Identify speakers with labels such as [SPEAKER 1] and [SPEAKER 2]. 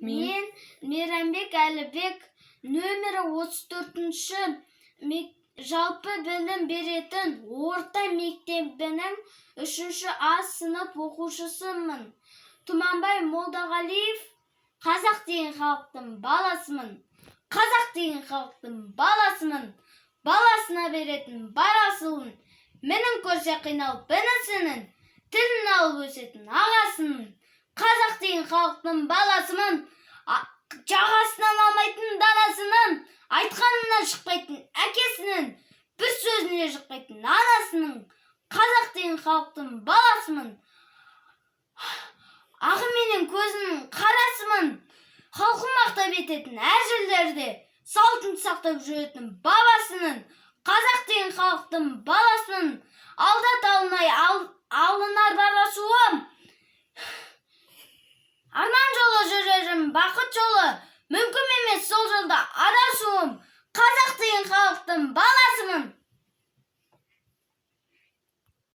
[SPEAKER 1] Мен Мейрамбек Әлібек, нөмірі 34-ші жалпы білім беретін орта мектебінің 3-ші А сынып оқушысымын. Тұманбай Молдағалиев, қазақ деген халықтың баласымын. Қазақ деген халықтың баласымын. Баласына беретін барасылын. Менің көрсе қиналып інісінің, тілін алып өсетін ағасының. Қазақ деген халықтың баласымын. Жағасынан алмайтын данасының, айтқанынан шықпайтын әкесінің, бір сөзіне шықпайтын анасының. Қазақ деген халықтың баласымын. Ағы менен көзінің қарасымын. Халқын мақтап ететін әр жерлерде салтын сақтап жүретін бабасының. Қазақ деген халықтың баласымын. Алдат алмай алынар барасуым. Арман жолы жүрерім, бақыт жолы, мүмкін емес сол жолда адасуым. Қазақ деген халықтың баласымын.